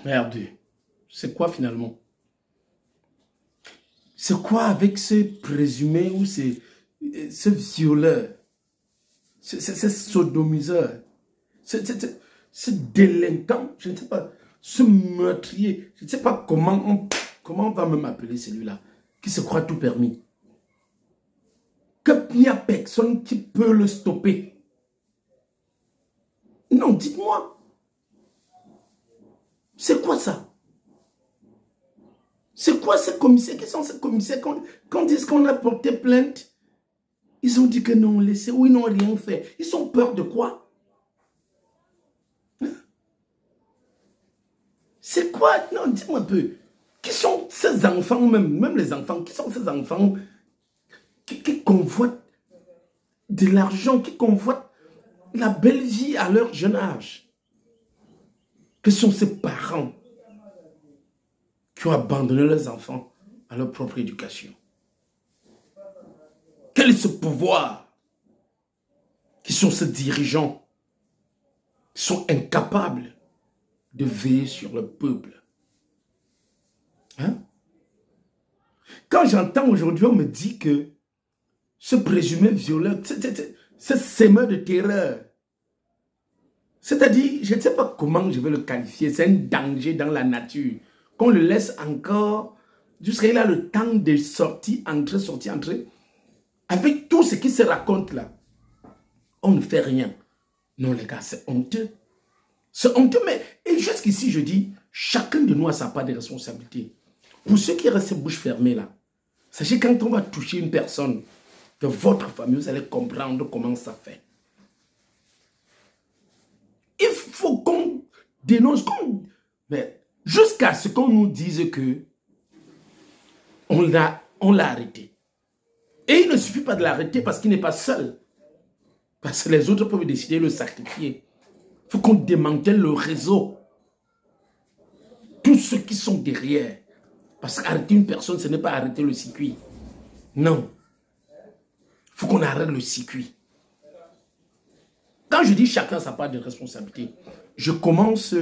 Merde. C'est quoi finalement? C'est quoi avec ce présumé ou ce violeur, ce sodomiseur, ce délinquant, je ne sais pas, ce meurtrier, je ne sais pas comment on va même appeler celui-là, qui se croit tout permis. Qu'il n'y a personne qui peut le stopper. Non, dites-moi. C'est quoi ça? C'est quoi ces commissaires? Qui sont ces commissaires? Quand ils disent qu'on a porté plainte, ils ont dit que non, laissez, ou ils n'ont rien fait. Ils ont peur de quoi? Hein? C'est quoi? Non, dis-moi un peu. Qui sont ces enfants, même les enfants, qui sont ces enfants qui convoitent de l'argent, qui convoitent la belle vie à leur jeune âge? Que sont ces parents qui ont abandonné leurs enfants à leur propre éducation? Quel est ce pouvoir? Qui sont ces dirigeants qui sont incapables de veiller sur le peuple? Hein? Quand j'entends aujourd'hui, on me dit que ce présumé violeur, ce sémeur de terreur, c'est-à-dire, je ne sais pas comment je vais le qualifier, c'est un danger dans la nature, qu'on le laisse encore, jusqu'à il a le temps de sortir, entrer. Avec tout ce qui se raconte là, on ne fait rien. Non les gars, c'est honteux. C'est honteux, mais jusqu'ici je dis, chacun de nous a sa part de responsabilité. Pour ceux qui restent bouche fermée là, sachez quand on va toucher une personne de votre famille, vous allez comprendre comment ça fait. Il faut qu'on dénonce, mais jusqu'à ce qu'on nous dise que on l'a arrêté. Et il ne suffit pas de l'arrêter parce qu'il n'est pas seul. Parce que les autres peuvent décider de le sacrifier. Il faut qu'on démantèle le réseau. Tous ceux qui sont derrière. Parce qu'arrêter une personne, ce n'est pas arrêter le circuit. Non. Il faut qu'on arrête le circuit. Quand je dis chacun sa part de responsabilité, je commence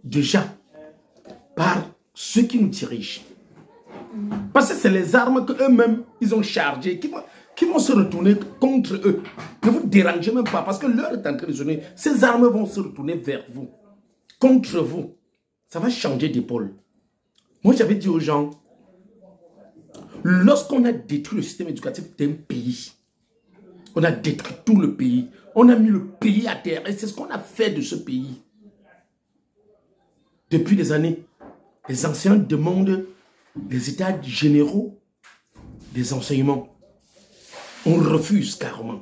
déjà par ceux qui nous dirigent. Parce que c'est les armes qu'eux-mêmes, ils ont chargées, qui vont se retourner contre eux. Ne vous dérangez même pas, parce que l'heure est en train de sonner. Ces armes vont se retourner vers vous, contre vous. Ça va changer d'épaule. Moi, j'avais dit aux gens, lorsqu'on a détruit le système éducatif d'un pays, on a détruit tout le pays, on a mis le pays à terre, et c'est ce qu'on a fait de ce pays. Depuis des années, les enseignants demandent les états généraux des enseignements. On refuse carrément.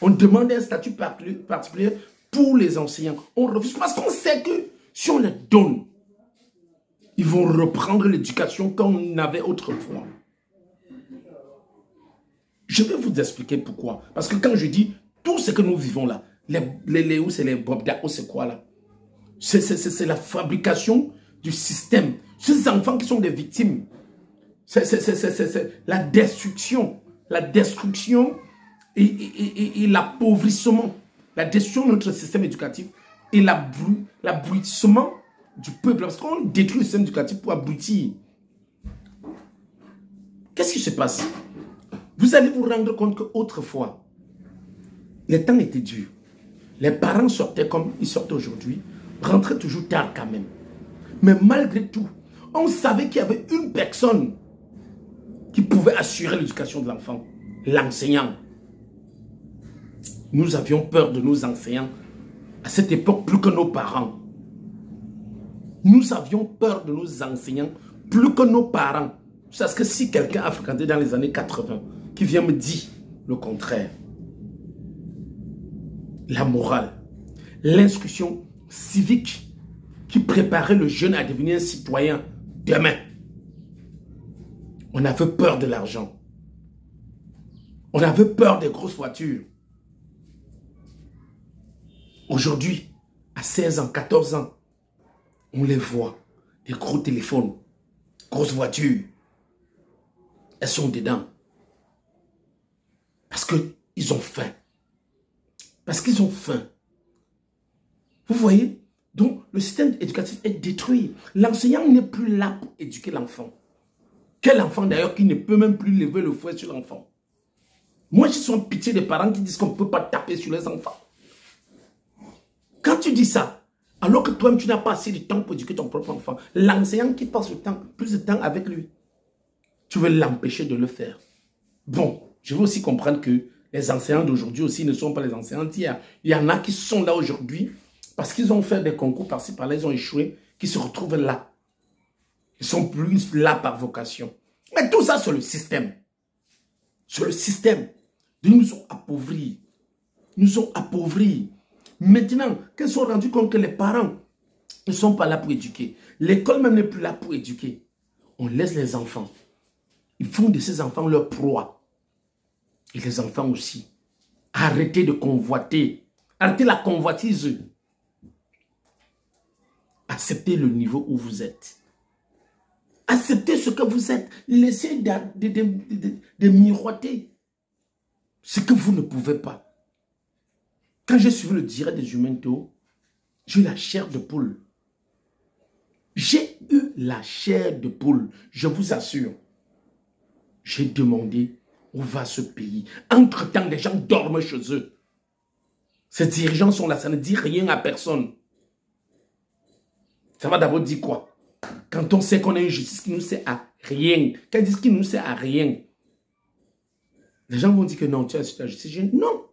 On demande un statut particulier pour les enseignants. On refuse parce qu'on sait que si on les donne, ils vont reprendre l'éducation qu'on avait autrefois. Je vais vous expliquer pourquoi. Parce que quand je dis tout ce que nous vivons là, les Bobda, c'est quoi là? C'est la fabrication du système. Ces enfants qui sont des victimes, c'est la destruction et l'appauvrissement, la destruction de notre système éducatif et l'abrutissement du peuple. Parce qu'on détruit le système éducatif pour abrutir. Qu'est-ce qui se passe? Vous allez vous rendre compte qu'autrefois, les temps étaient durs. Les parents sortaient comme ils sortent aujourd'hui, rentraient toujours tard quand même. Mais malgré tout, on savait qu'il y avait une personne qui pouvait assurer l'éducation de l'enfant, l'enseignant. Nous avions peur de nos enseignants à cette époque plus que nos parents. Nous avions peur de nos enseignants plus que nos parents. Parce que si quelqu'un a fréquenté dans les années 80, qui vient me dire le contraire, la morale, l'instruction civique qui préparait le jeune à devenir un citoyen demain. On avait peur de l'argent. On avait peur des grosses voitures. Aujourd'hui, à 16 ans, 14 ans, on les voit. Des gros téléphones, grosses voitures. Elles sont dedans. Parce qu'ils ont faim. Parce qu'ils ont faim. Vous voyez? Donc, le système éducatif est détruit. L'enseignant n'est plus là pour éduquer l'enfant. Quel enfant d'ailleurs qui ne peut même plus lever le fouet sur l'enfant? Moi, je suis en pitié des parents qui disent qu'on ne peut pas taper sur les enfants. Quand tu dis ça, alors que toi-même, tu n'as pas assez de temps pour éduquer ton propre enfant, l'enseignant qui passe plus de temps avec lui, tu veux l'empêcher de le faire. Bon, je veux aussi comprendre que les enseignants d'aujourd'hui aussi ne sont pas les enseignants d'hier. Il y en a qui sont là aujourd'hui parce qu'ils ont fait des concours par-ci, par-là, ils ont échoué, qui se retrouvent là. Ils sont plus là par vocation. Mais tout ça, c'est le système. C'est le système. Ils nous ont appauvris. Ils nous ont appauvris. Maintenant, qu'ils sont rendus compte que les parents ne sont pas là pour éduquer. L'école même n'est plus là pour éduquer. On laisse les enfants. Ils font de ces enfants leur proie. Et les enfants aussi. Arrêtez de convoiter. Arrêtez la convoitise. Acceptez le niveau où vous êtes. Acceptez ce que vous êtes. Laissez de miroiter ce que vous ne pouvez pas. Quand j'ai suivi le direct des Jumento, j'ai eu la chair de poule. J'ai eu la chair de poule, je vous assure. J'ai demandé où va ce pays. Entre-temps, les gens dorment chez eux. Ces dirigeants sont là, ça ne dit rien à personne. Ça va d'abord dire quoi? Quand on sait qu'on a une justice qui ne nous sert à rien, quand ils disent qu'il ne nous sert à rien, les gens vont dire que non, tu as la justice. Non.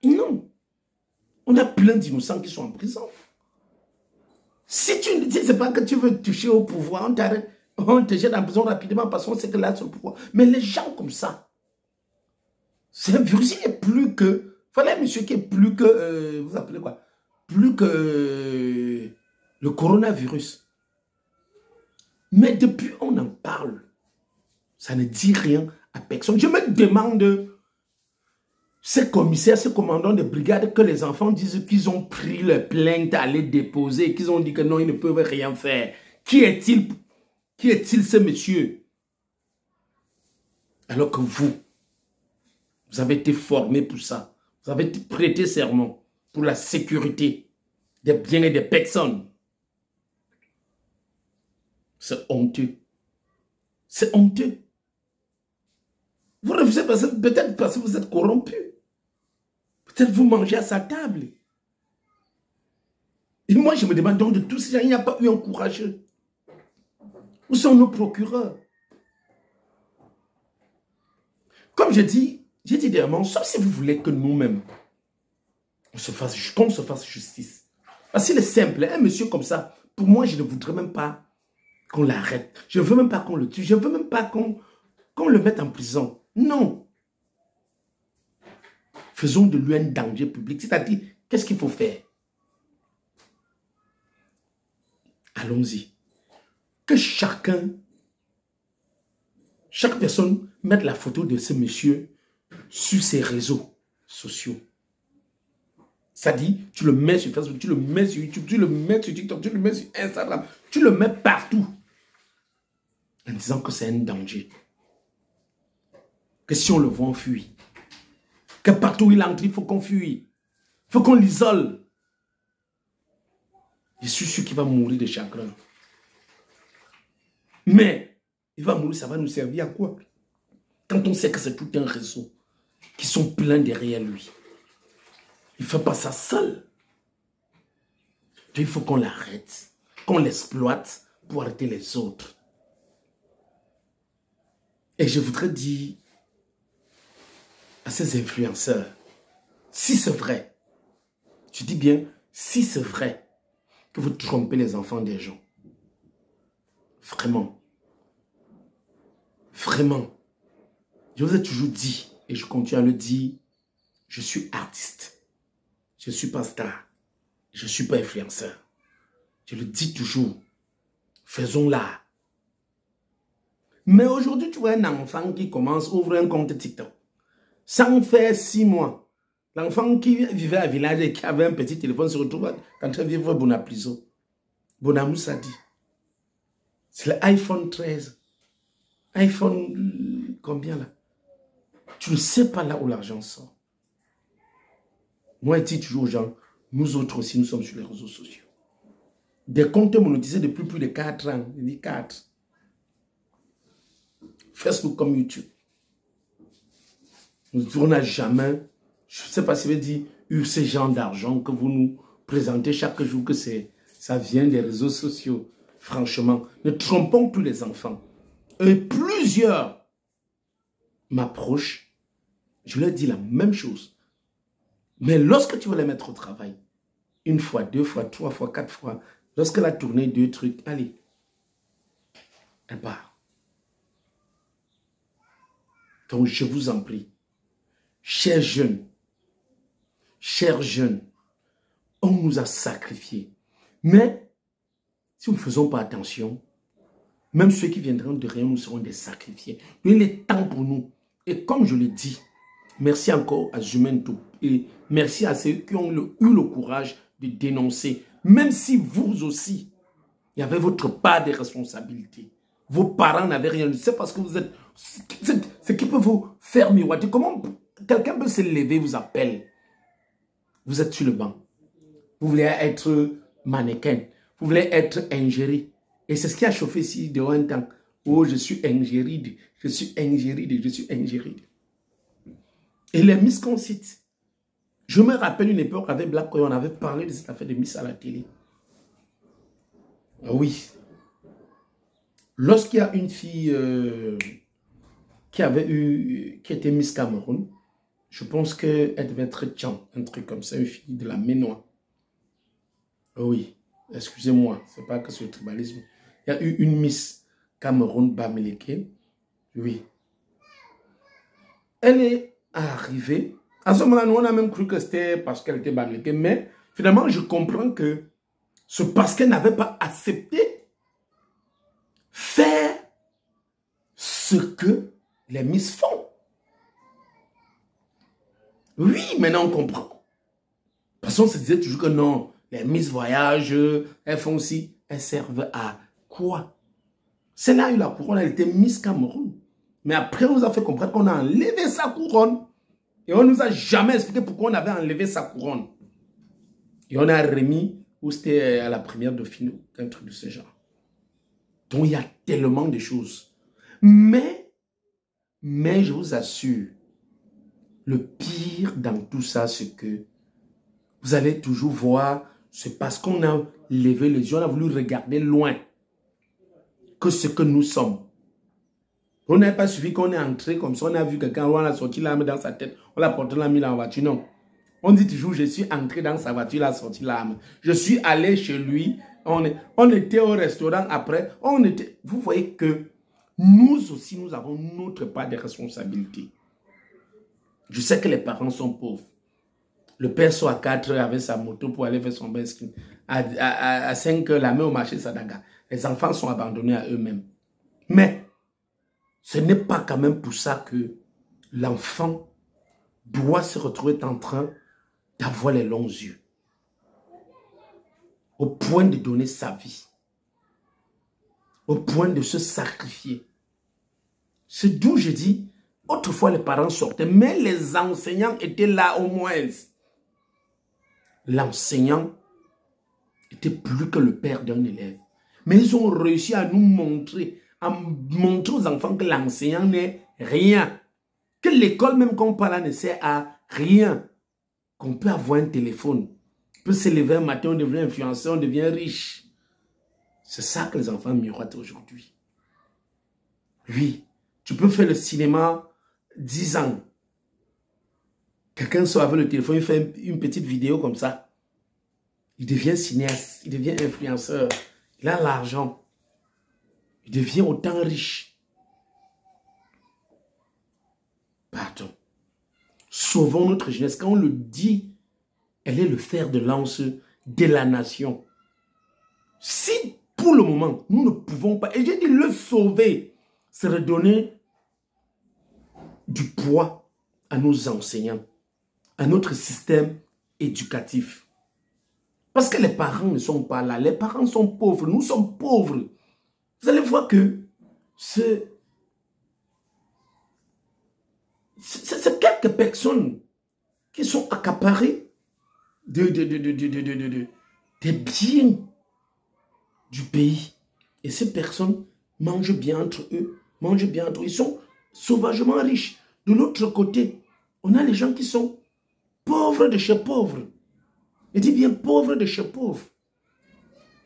Non. On a plein d'innocents qui sont en prison. Si tu ne sais pas que tu veux toucher au pouvoir, on t'arrête, on te jette en prison rapidement parce qu'on sait que là, c'est le pouvoir. Mais les gens comme ça, c'est un virus qui est plus que... Voilà un monsieur qui est plus que... vous appelez quoi? Plus que le coronavirus. Mais depuis on en parle, ça ne dit rien à personne. Je me demande... Ces commissaires, ces commandants de brigade, que les enfants disent qu'ils ont pris leur plainte à les déposer, qu'ils ont dit que non, ils ne peuvent rien faire. Qui est-il ce monsieur? Alors que vous avez été formé pour ça. Vous avez prêté serment pour la sécurité des biens et des personnes. C'est honteux. C'est honteux. Vous refusez peut-être parce que vous êtes corrompu. Peut-être vous mangez à sa table. Et moi, je me demande donc de tous ces gens, il n'y a pas eu un courageux. Où sont nos procureurs? Comme je dis dernièrement, sauf si vous voulez que nous-mêmes, qu'on se fasse justice. Parce qu'il est simple, un monsieur comme ça, pour moi, je ne voudrais même pas qu'on l'arrête. Je ne veux même pas qu'on le tue. Je ne veux même pas qu'on le mette en prison. Non. Faisons de lui un danger public. C'est-à-dire, qu'est-ce qu'il faut faire? Allons-y. Que chaque personne mette la photo de ce monsieur sur ses réseaux sociaux. C'est-à-dire, tu le mets sur Facebook, tu le mets sur YouTube, tu le mets sur TikTok, tu le mets sur Instagram, tu le mets partout. En disant que c'est un danger. Que si on le voit, on fuit. Que partout où il entre, il faut qu'on fuit. Il faut qu'on l'isole. Je suis sûr qu'il va mourir de chagrin. Mais, il va mourir, ça va nous servir à quoi? Quand on sait que c'est tout un réseau qui sont pleins derrière lui. Il ne fait pas ça seul. Il faut qu'on l'arrête, qu'on l'exploite pour arrêter les autres. Et je voudrais dire à ces influenceurs, si c'est vrai, je dis bien, si c'est vrai que vous trompez les enfants des gens, vraiment, vraiment, je vous ai toujours dit, et je continue à le dire, je suis artiste, je ne suis pas star, je ne suis pas influenceur. Je le dis toujours, faisons-la. Mais aujourd'hui, tu vois un enfant qui commence, ouvre un compte TikTok. Sans faire 6 mois, l'enfant qui vivait à village et qui avait un petit téléphone se retrouve en train de vivre Bonapliso. Bonamoussa dit. C'est l'iPhone 13. iPhone, combien là? Tu ne sais pas là où l'argent sort. Moi, je dis toujours aux gens, nous autres aussi, nous sommes sur les réseaux sociaux. Des comptes monétisés depuis plus de 4 ans. Je dis 4. Facebook comme YouTube. On n'a jamais, je ne sais pas si vous dit, eu ce genre d'argent que vous nous présentez chaque jour, que ça vient des réseaux sociaux. Franchement, ne trompons plus les enfants. Et plusieurs m'approchent, je leur dis la même chose. Mais lorsque tu veux les mettre au travail, 1 fois, 2 fois, 3 fois, 4 fois, lorsque la tournée 2 trucs, allez, elle part. Donc je vous en prie, chers jeunes, on nous a sacrifiés. Mais si nous ne faisons pas attention, même ceux qui viendront derrière nous seront des sacrifiés. Il est temps pour nous. Et comme je l'ai dit, merci encore à Jumento et merci à ceux qui ont eu le courage de dénoncer. Même si vous aussi, il y avait votre part de responsabilité. Vos parents n'avaient rien. C'est parce que vous êtes... Ce qui peut vous faire miroiter. Comment quelqu'un peut se lever, vous appelle. Vous êtes sur le banc. Vous voulez être mannequin. Vous voulez être ingéré. Et c'est ce qui a chauffé ici de un temps. Oh, je suis ingéride. Je suis ingéride. Je suis ingéride. Et les Miss qu'on cite. Je me rappelle une époque avec Black Coy, on avait parlé de cette affaire de Miss à la télé. Oui. Lorsqu'il y a une fille qui était Miss Cameroun, je pense qu'elle devait être Tchan, un truc comme ça, une fille de la Ménois. Oui, excusez-moi, c'est pas que c'est le tribalisme. Il y a eu une Miss Cameroun Bamileke. Oui. Elle est arrivée. À ce moment-là, nous, on a même cru que c'était parce qu'elle était Bamileke. Mais finalement, je comprends que c'est parce qu'elle n'avait pas accepté faire ce que les Miss font. Oui, maintenant on comprend. Parce qu'on se disait toujours que non, les Miss voyagent, elles font aussi, elles servent à quoi? Celle-là a eu la couronne, elle était Miss Cameroun. Mais après, on nous a fait comprendre qu'on a enlevé sa couronne. Et on ne nous a jamais expliqué pourquoi on avait enlevé sa couronne. Et on a remis, où c'était à la première Dauphine, un truc de ce genre. Donc, il y a tellement de choses. Mais je vous assure, le pire dans tout ça, c'est que vous allez toujours voir, c'est parce qu'on a levé les yeux, on a voulu regarder loin que ce que nous sommes. On n'a pas suffi qu'on est entré comme ça, on a vu quelqu'un, on a sorti l'arme dans sa tête, on l'a porté, on l'a mis dans la voiture. Non. On dit toujours, je suis entré dans sa voiture, il a sorti l'arme. Je suis allé chez lui, on était au restaurant après, vous voyez que nous aussi, nous avons notre part de responsabilité. Je sais que les parents sont pauvres. Le père soit à 4 heures avec sa moto pour aller faire son basking. À 5 heures, la main au marché Sadaga. Les enfants sont abandonnés à eux-mêmes. Mais ce n'est pas quand même pour ça que l'enfant doit se retrouver en train d'avoir les longs yeux. Au point de donner sa vie. Au point de se sacrifier. C'est d'où je dis, autrefois les parents sortaient, mais les enseignants étaient là au moins. L'enseignant était plus que le père d'un élève. Mais ils ont réussi à nous montrer, aux enfants que l'enseignant n'est rien. Que l'école même qu'on parle là ne sert à rien. Qu'on peut avoir un téléphone. On peut se lever un matin, on devient influenceur, on devient riche. C'est ça que les enfants miroitent aujourd'hui. Oui, tu peux faire le cinéma 10 ans. Quelqu'un sort avec le téléphone, il fait une petite vidéo comme ça. Il devient cinéaste, il devient influenceur. Il a l'argent. Il devient autant riche. Pardon. Sauvons notre jeunesse. Quand on le dit, elle est le fer de lance de la nation. Si pour le moment, nous ne pouvons pas, et j'ai dit le sauver, c'est redonner du poids à nos enseignants, à notre système éducatif. Parce que les parents ne sont pas là. Les parents sont pauvres. Nous sommes pauvres. Vous allez voir que c'est quelques personnes qui sont accaparées des biens du pays. Et ces personnes mangent bien entre eux, Ils sont sauvagement riches. De l'autre côté, on a les gens qui sont pauvres de chez pauvres. Je dis bien pauvres de chez pauvres.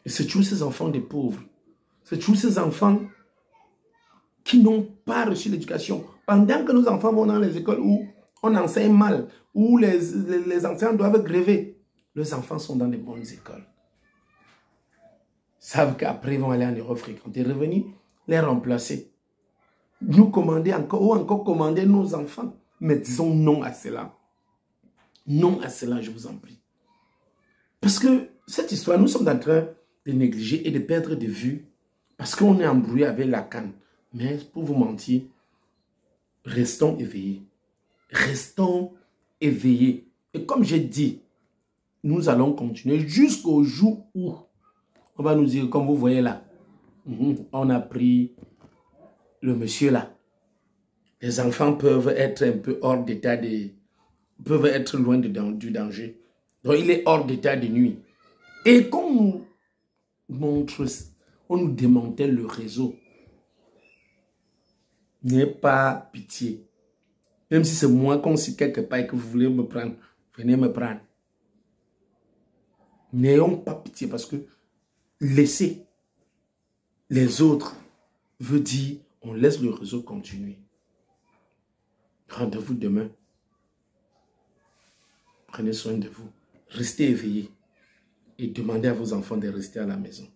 Et c'est tous ces enfants des pauvres. C'est tous ces enfants qui n'ont pas reçu l'éducation. Pendant que nos enfants vont dans les écoles où on enseigne mal, où les enseignants doivent gréver, les enfants sont dans les bonnes écoles. Ils savent qu'après, ils vont aller en Europe fréquenter, revenir, les remplacer. Nous commander encore, ou encore commander nos enfants. Mais disons non à cela. Non à cela, je vous en prie. Parce que cette histoire, nous sommes en train de négliger et de perdre de vue parce qu'on est embrouillé avec la canne. Mais pour vous mentir, restons éveillés. Restons éveillés. Et comme j'ai dit, nous allons continuer jusqu'au jour où on va nous dire, comme vous voyez là, on a pris le monsieur là. Les enfants peuvent être un peu hors d'état, peuvent être loin du danger. Donc il est hors d'état de nuit. Et qu'on nous montre, on nous démantèle le réseau. N'ayez pas pitié. Même si c'est moi qu'on sait quelque part et que vous voulez me prendre, venez me prendre. N'ayons pas pitié parce que laisser les autres veut dire on laisse le réseau continuer. Rendez-vous demain. Prenez soin de vous. Restez éveillés et demandez à vos enfants de rester à la maison.